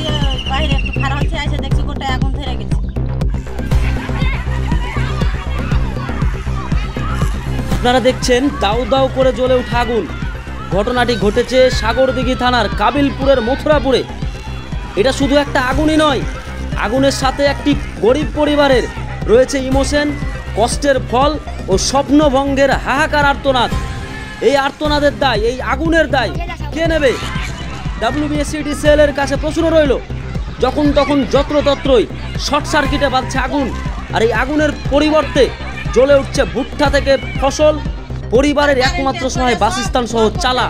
দিয়ে বাইরে একটু খারাপ হচ্ছে, এসে দেখছি গোটায় আগুন ধরে গেছে। আপনারা দেখছেন দাউ দাউ করে জ্বলে ওঠা আগুন। ঘটনাটি ঘটেছে সাগরদিঘি থানার কাবিলপুরের মথুরাপুরে। এটা শুধু একটা আগুনই নয়, আগুনের সাথে একটি গরিব পরিবারের রয়েছে ইমোশন, কষ্টের ফল ও স্বপ্নভঙ্গের হাহাকার আর্তনাদ। এই আর্তনাদের দায়, এই আগুনের দায় কে নেবে? WBSCDCL এর কাছে প্রশ্ন রইল। যখন তখন যত্রতত্রই শর্ট সার্কিটে বাজছে আগুন, আর এই আগুনের পরিবর্তে জ্বলে উঠছে ভুট্টা থেকে ফসল, পরিবারের একমাত্র সহায় বাসস্থান সহ চালা।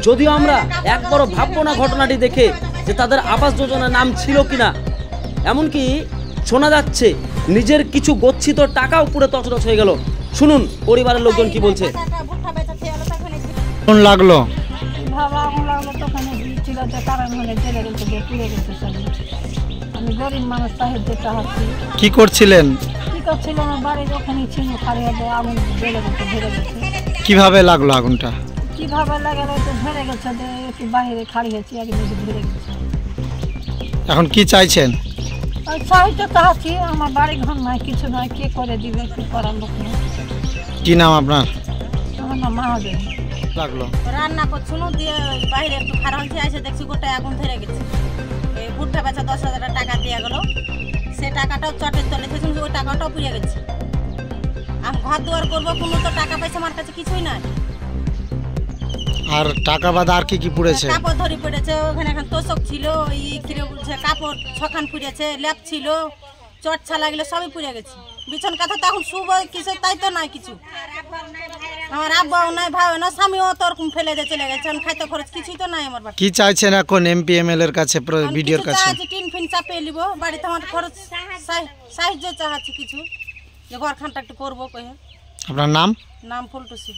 যদিও আমরা একবারও ভাববো না ঘটনাটি দেখে যে তাদের আবাস যোজনার নাম ছিল কিনা। এমনকি শোনা যাচ্ছে নিজের কিছু গচ্ছিত টাকাও পুরো তছনছ হয়ে গেল। শুনুন পরিবারের লোকজন কি বলছে। কোন লাগলো? আমি গরিব মানুষ, তাহের যেতে হাসি কি করছিলেন? কি করছিল আমার বাড়ির ওখানে ছিল, খারিয়ে আগুন জ্বলে গেছে, ধরে গেছে। কিভাবে লাগলো আগুনটা? কিভাবে লাগালো তো ধরে গেছে, একটু বাইরে খাড়ি হয়েছে, একদিন ধরে গেছে। এখন কি চাইছেন? সাহিত্য চাচ্ছি, আমার বাড়ি ঘর নয়, কিছু নয়, কে করে দিবে, কি করার লোক নেই। কি নাম আপনার? আমার নাম মাহাদেব। লাগলো রান্না করছিল দিয়ে বাইরে একটু খারাপ হয়েছে, এসে দেখছি গোটায় আগুন ধরে গেছে। এই ভুট্টা বেচা 10,000 টাকা দিয়ে গেল, সে টাকাটাও চটের তলে থেকে ওই টাকাটাও পুড়ে গেছে। আমি ঘর দুয়ার করবো, কোনো তো টাকা পয়সা আমার কাছে কিছুই নাই। আর টাকা বাদ আর কি কি পুড়েছে? কাপড় ধরি পড়েছে, ওখানে এখন তোষক ছিল, কাপড় ছখান পুড়েছে, ল্যাপ ছিল, চট ছালা গেলে সবই পুড়ে গেছে। বিছন কাঁথা তো এখন শুভ কিছু তাই তো নাই কিছু। আমার আব্বাও নাই, ভাইও না, স্বামীও তো ওরকম ফেলে দিয়ে চলে গেছে। খাইতে খরচ কিছুই তো নাই আমার বাড়ি। কি চাইছেন এখন MPML এর কাছে, ভিডিওর কাছে? টিন ফিন চাপিয়ে নিব বাড়িতে, আমার খরচ সাহায্য চাহাচ্ছি কিছু, যে ঘরখানটা একটু করবো। আপনার নাম? নাম ফুলটুসি।